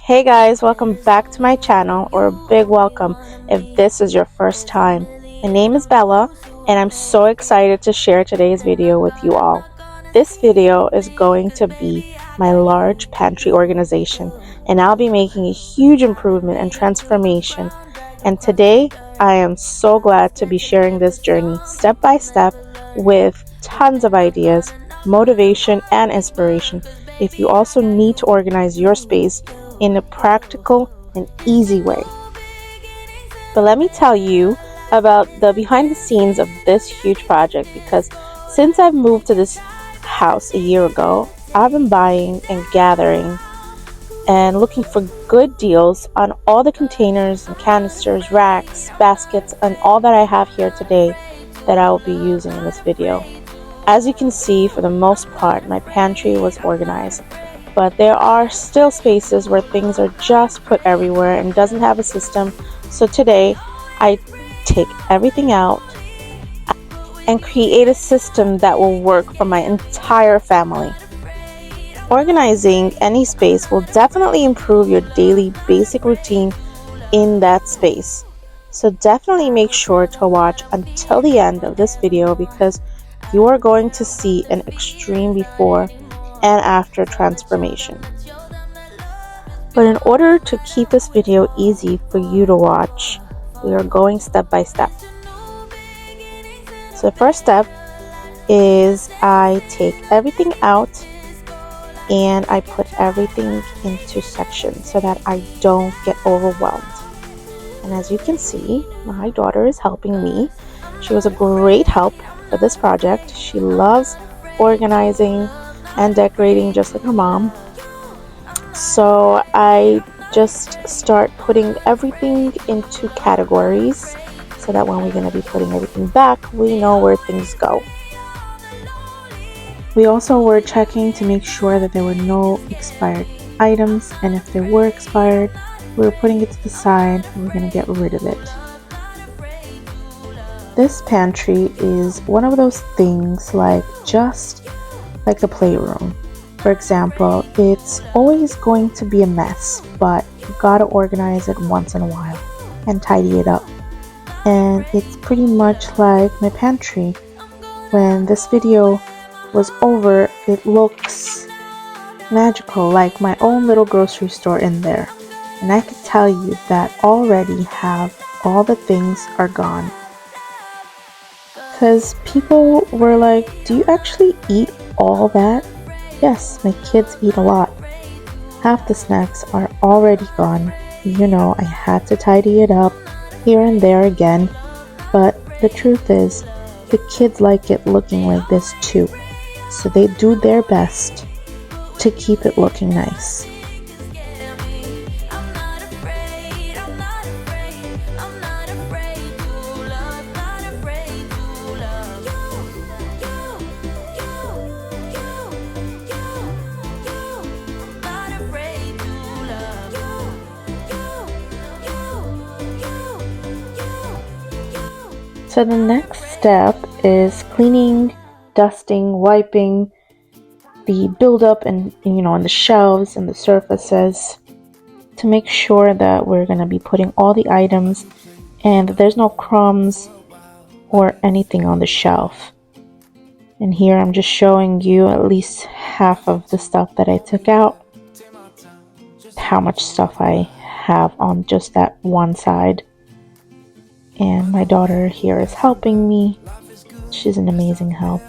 Hey guys, welcome back to my channel, or a big welcome if this is your first time. My name is Bella and I'm so excited to share today's video with you all. This video is going to be my large pantry organization, and I'll be making a huge improvement and transformation. And today I am so glad to be sharing this journey step by step with tons of ideas, motivation, and inspiration. If you also need to organize your space in a practical and easy way. But let me tell you about the behind the scenes of this huge project, because since I've moved to this house a year ago, I've been buying and gathering and looking for good deals on all the containers and canisters, racks, baskets, and all that I have here today that I will be using in this video. As you can see, for the most part, my pantry was organized, but there are still spaces where things are just put everywhere and doesn't have a system. So today I take everything out and create a system that will work for my entire family. Organizing any space will definitely improve your daily basic routine in that space. So definitely make sure to watch until the end of this video, because you are going to see an extreme before and after transformation. But in order to keep this video easy for you to watch, we are going step by step. So the first step is I take everything out and I put everything into sections so that I don't get overwhelmed. And as you can see, my daughter is helping me. She was a great help for this project. She loves organizing and decorating just like her mom. So I just start putting everything into categories so that when we're going to be putting everything back, we know where things go. We also were checking to make sure that there were no expired items, and if they were expired, we were putting it to the side and we're going to get rid of it. This pantry is one of those things just like the playroom. For example, it's always going to be a mess, but you gotta organize it once in a while and tidy it up. And it's pretty much like my pantry. When this video was over, it looks magical, like my own little grocery store in there. And I can tell you that already half all the things are gone. Because people were like, do you actually eat all that? Yes, my kids eat a lot. Half the snacks are already gone. You know, I had to tidy it up here and there again, but the truth is, the kids like it looking like this too. So they do their best to keep it looking nice. So the next step is cleaning, dusting, wiping the buildup and on the shelves and the surfaces to make sure that we're going to be putting all the items and that there's no crumbs or anything on the shelf. And here I'm just showing you at least half of the stuff that I took out, how much stuff I have on just that one side. And my daughter here is helping me. She's an amazing help.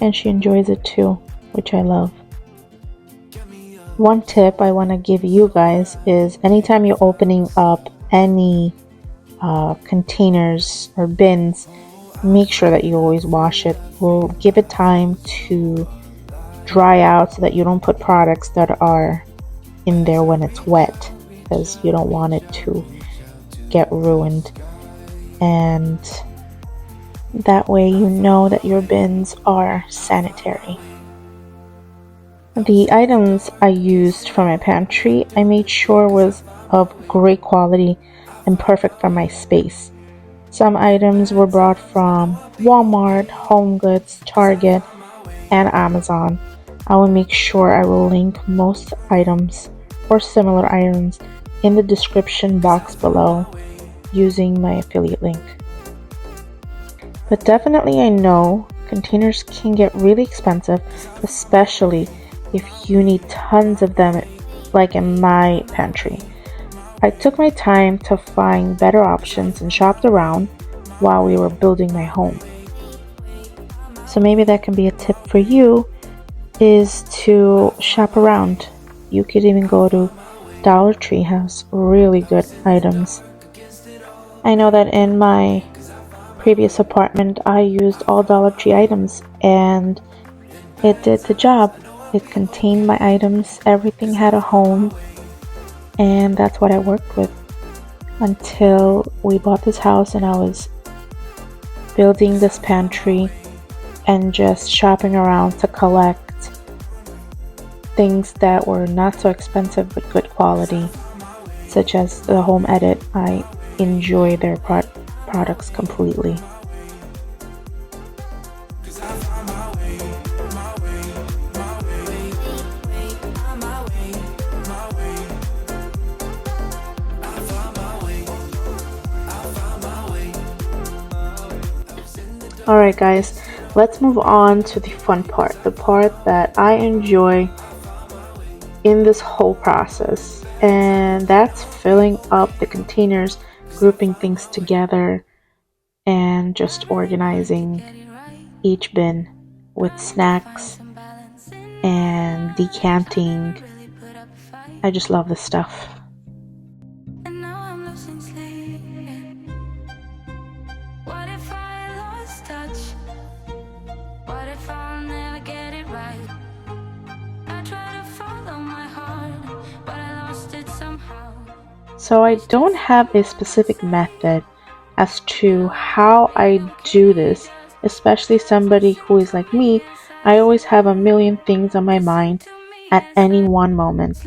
And she enjoys it too, which I love. One tip I want to give you guys is anytime you're opening up any containers or bins, make sure that you always wash it. We'll give it time to dry out so that you don't put products that are in there when it's wet, because you don't want it to get ruined. And that way you know that your bins are sanitary. The items I used for my pantry, I made sure was of great quality and perfect for my space. Some items were brought from Walmart, Home Goods, Target, and Amazon. I will make sure I will link most items or similar items in the description box below using my affiliate link. But definitely I know containers can get really expensive, especially if you need tons of them like in my pantry. I took my time to find better options and shopped around while we were building my home. So maybe that can be a tip for you, is to shop around. You could even go to Dollar Tree, has really good items. I know that in my previous apartment I used all Dollar Tree items and it did the job. It contained my items, everything had a home, and that's what I worked with until we bought this house and I was building this pantry and just shopping around to collect things that were not so expensive but good quality, such as the Home Edit. I enjoy their products completely. Alright guys, let's move on to the fun part, the part that I enjoy in this whole process, and that's filling up the containers, grouping things together, and just organizing each bin with snacks and decanting. I just love this stuff. So I don't have a specific method as to how I do this, especially somebody who is like me. I always have a million things on my mind at any one moment.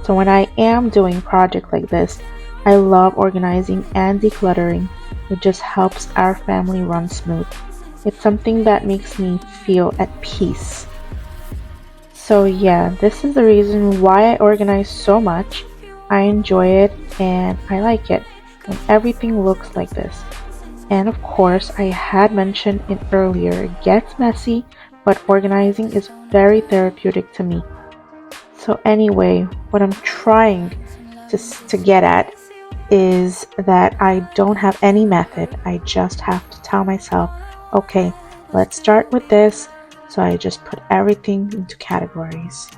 So when I am doing a project like this, I love organizing and decluttering. It just helps our family run smooth. It's something that makes me feel at peace. So yeah, this is the reason why I organize so much. I enjoy it and I like it when everything looks like this. And of course, I had mentioned it earlier, it gets messy, but organizing is very therapeutic to me. So anyway, what I'm trying to get at is that I don't have any method. I just have to tell myself, okay, let's start with this. So I just put everything into categories.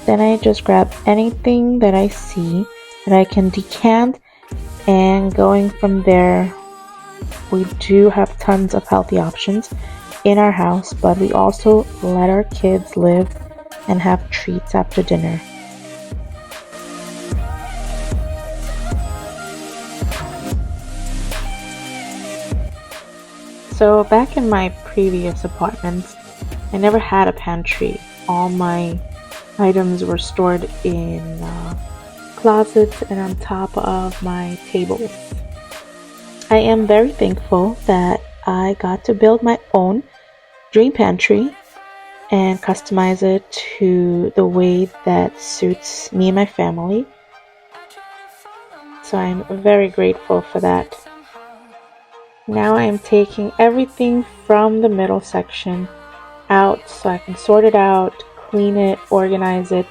Then I just grab anything that I see that I can decant, and going from there, we do have tons of healthy options in our house, but we also let our kids live and have treats after dinner. So back in my previous apartments, I never had a pantry. All my items were stored in closets and on top of my tables. I am very thankful that I got to build my own dream pantry and customize it to the way that suits me and my family. So I'm very grateful for that. Now I am taking everything from the middle section out so I can sort it out, clean it, organize it,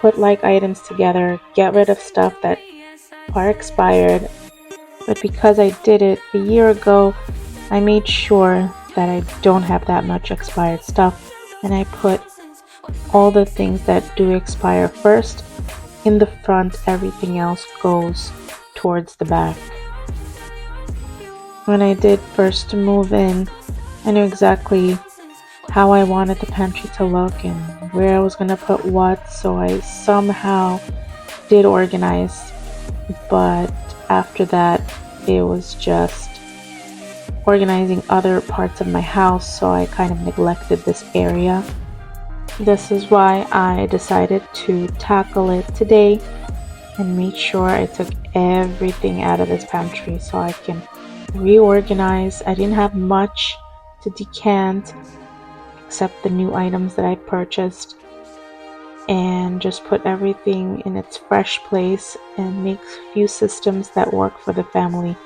put like items together, get rid of stuff that are expired. But because I did it a year ago, I made sure that I don't have that much expired stuff, and I put all the things that do expire first in the front. Everything else goes towards the back. When I did first move in, I knew exactly how I wanted the pantry to look and where I was going to put what, so I somehow did organize. But after that, it was just organizing other parts of my house, so I kind of neglected this area. This is why I decided to tackle it today and make sure I took everything out of this pantry so I can reorganize. I didn't have much to decant except the new items that I purchased, and just put everything in its fresh place and make a few systems that work for the family.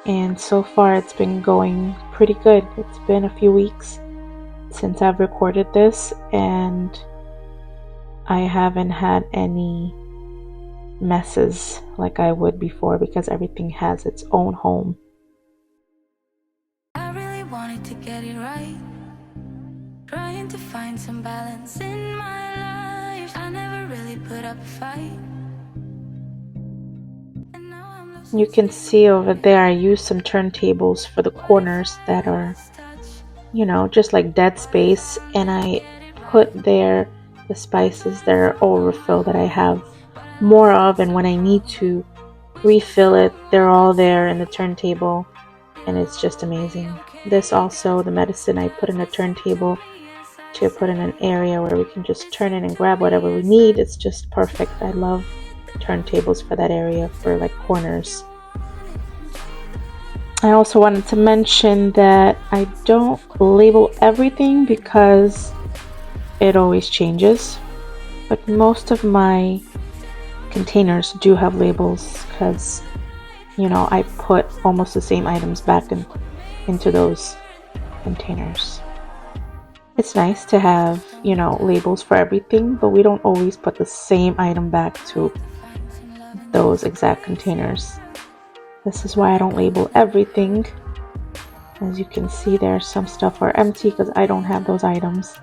And so far it's been going pretty good. It's been a few weeks since I've recorded this and I haven't had any messes like I would before because everything has its own home. I really wanted to get it right, trying to find some balance in my life. I never really put up a fight. You can see over there I used some turntables for the corners that are, you know, just like dead space, and I put there the spices that are overfill that I have more of, and when I need to refill it, they're all there in the turntable, and it's just amazing. This also, the medicine, I put in a turntable to put in an area where we can just turn it and grab whatever we need. It's just perfect. I love turntables for that area, for like corners. I also wanted to mention that I don't label everything because it always changes, but most of my containers do have labels because, you know, I put almost the same items back into those containers. It's nice to have, you know, labels for everything, but we don't always put the same item back to those exact containers. This is why I don't label everything. As you can see, there's some stuff are empty because I don't have those items.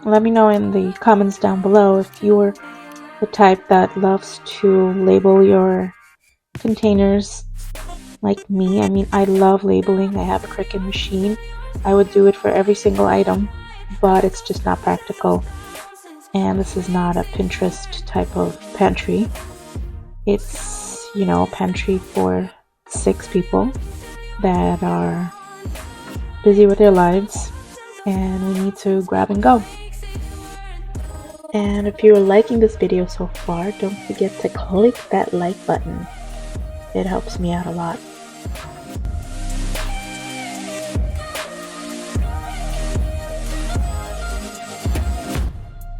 Let me know in the comments down below if you're the type that loves to label your containers like me. I mean, I love labeling. I have a Cricut machine. I would do it for every single item, but it's just not practical. And this is not a Pinterest type of pantry. It's, you know, a pantry for 6 people that are busy with their lives and we need to grab and go. And if you're liking this video so far, don't forget to click that like button. It helps me out a lot.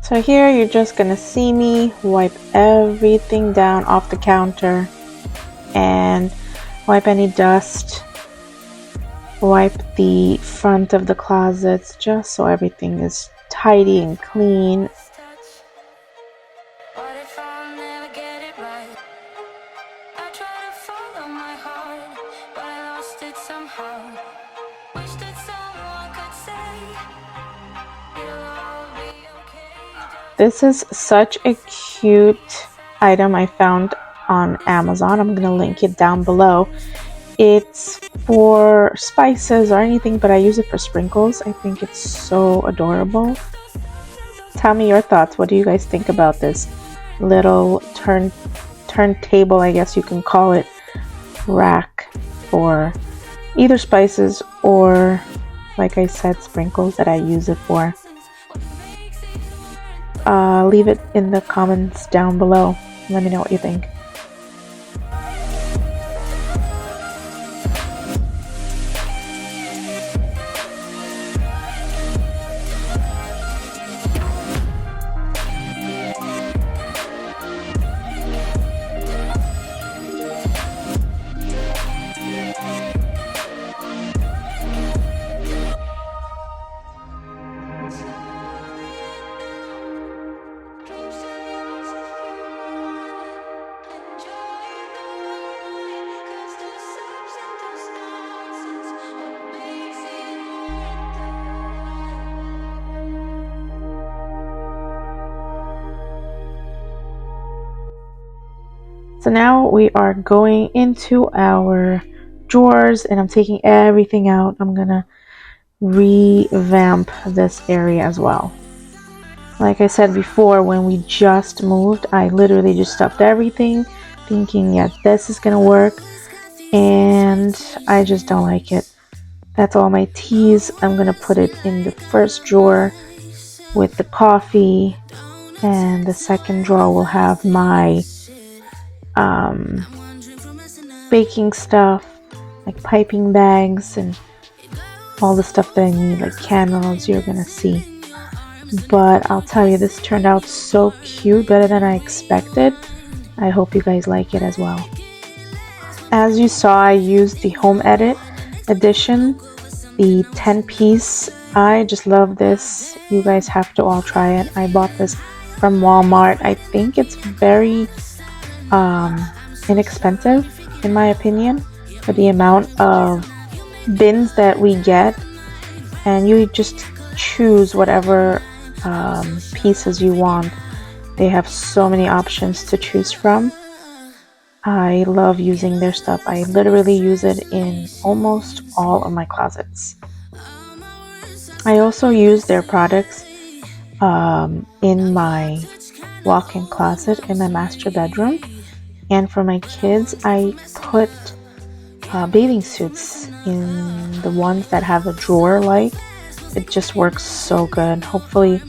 So here you're just gonna see me wipe everything down off the counter and wipe any dust, wipe the front of the closets just so everything is tidy and clean. What if I'll never get it right? I try to follow my heart, but I lost it somehow. Wish that someone could say it'll all be okay. This is such a cute item I found on Amazon. I'm gonna link it down below. It's for spices or anything, but I use it for sprinkles. I think it's so adorable. Tell me your thoughts. What do you guys think about this little turntable, I guess you can call it, rack for either spices or, like I said, sprinkles that I use it for? Leave it in the comments down below. Let me know what you think. So now we are going into our drawers and I'm taking everything out. I'm gonna revamp this area as well. Like I said before, when we just moved, I literally just stuffed everything thinking, yeah, this is gonna work, and I just don't like it. That's all my teas. I'm gonna put it in the first drawer with the coffee, and the second drawer will have my baking stuff, like piping bags and all the stuff that I need, like candles. You're gonna see. But I'll tell you, this turned out so cute, better than I expected. I hope you guys like it as well. As you saw, I used the Home Edit edition, the 10-piece. I just love this. You guys have to all try it. I bought this from Walmart. I think it's very inexpensive, in my opinion, for the amount of bins that we get. And you just choose whatever pieces you want. They have so many options to choose from. I love using their stuff. I literally use it in almost all of my closets. I also use their products in my walk-in closet in my master bedroom. And for my kids, I put bathing suits in the ones that have a drawer like. It just works so good. Hopefully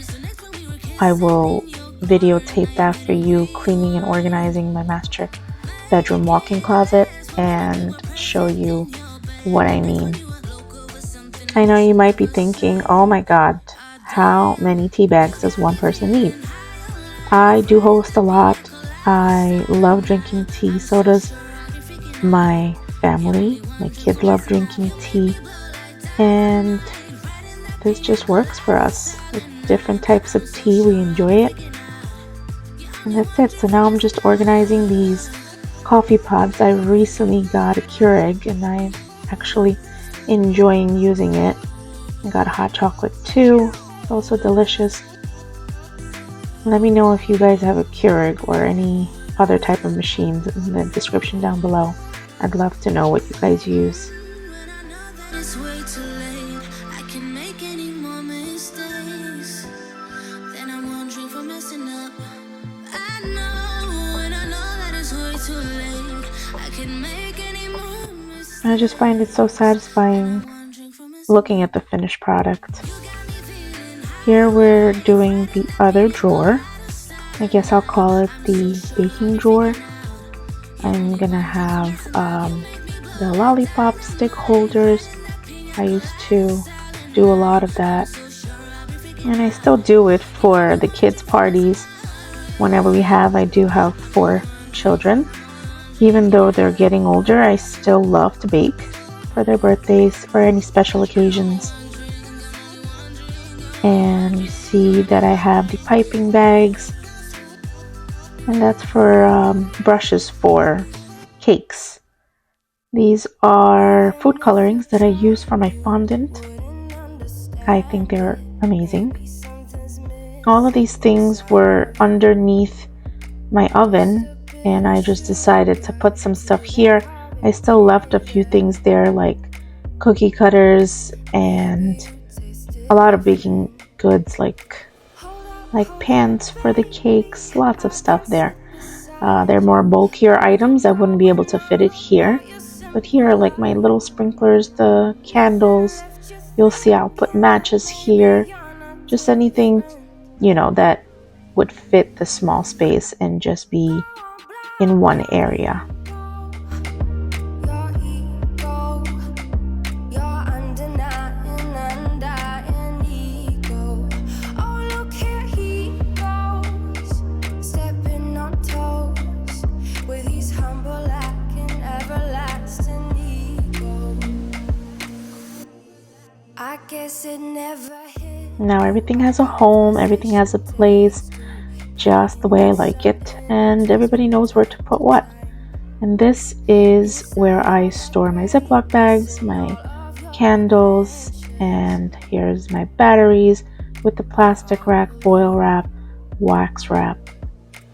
I will videotape that for you, cleaning and organizing my master bedroom walk-in closet, and show you what I mean. I know you might be thinking, oh my god, how many tea bags does one person need? I do host a lot. I love drinking tea. So does my family. My kids love drinking tea. And this just works for us. With different types of tea, we enjoy it. And that's it. So now I'm just organizing these coffee pods. I recently got a Keurig and I'm actually enjoying using it. I got hot chocolate too. It's also delicious. Let me know if you guys have a Keurig or any other type of machines in the description down below. I'd love to know what you guys use. I just find it so satisfying looking at the finished product. Here we're doing the other drawer. I guess I'll call it the baking drawer. I'm gonna have the lollipop stick holders. I used to do a lot of that, and I still do it for the kids' parties. Whenever I do have 4 children. Even though they're getting older, I still love to bake for their birthdays or any special occasions. And you see that I have the piping bags, and that's for brushes for cakes. These are food colorings that I use for my fondant. I think they're amazing. All of these things were underneath my oven, and I just decided to put some stuff here. I still left a few things there, like cookie cutters and a lot of baking goods, like pans for the cakes, lots of stuff there. They're more bulkier items. I wouldn't be able to fit it here, but here are like my little sprinklers, the candles. You'll see I'll put matches here, just anything, that would fit the small space and just be in one area. Now everything has a home, everything has a place, just the way I like it, and everybody knows where to put what. And this is where I store my Ziploc bags, my candles, and here's my batteries with the plastic wrap, foil wrap, wax wrap,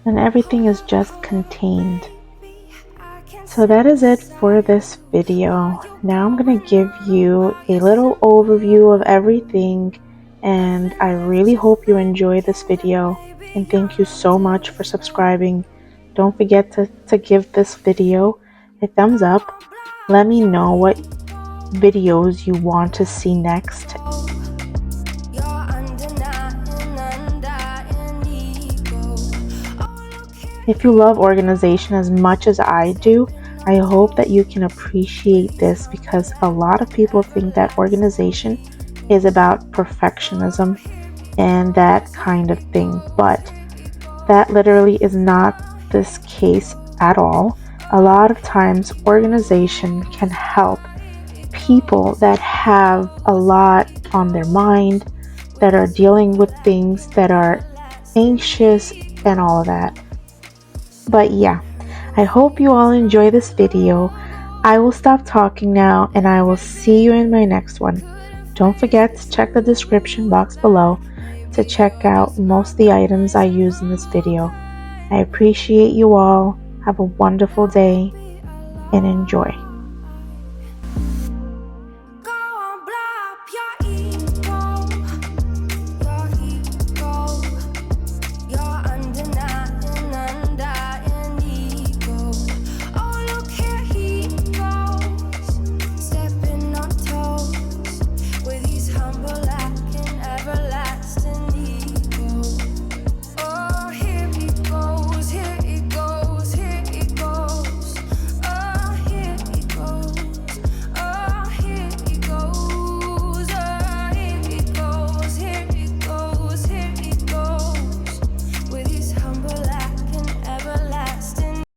and everything is just contained. So that is it for this video. Now I'm going to give you a little overview of everything, and I really hope you enjoy this video, and thank you so much for subscribing. Don't forget to give this video a thumbs up. Let me know what videos you want to see next. If you love organization as much as I do, I hope that you can appreciate this, because a lot of people think that organization is about perfectionism and that kind of thing, but that literally is not this case at all. A lot of times organization can help people that have a lot on their mind, that are dealing with things, that are anxious and all of that. But yeah, I hope you all enjoy this video. I will stop talking now and I will see you in my next one. Don't forget to check the description box below to check out most of the items I use in this video. I appreciate you all. Have a wonderful day and enjoy.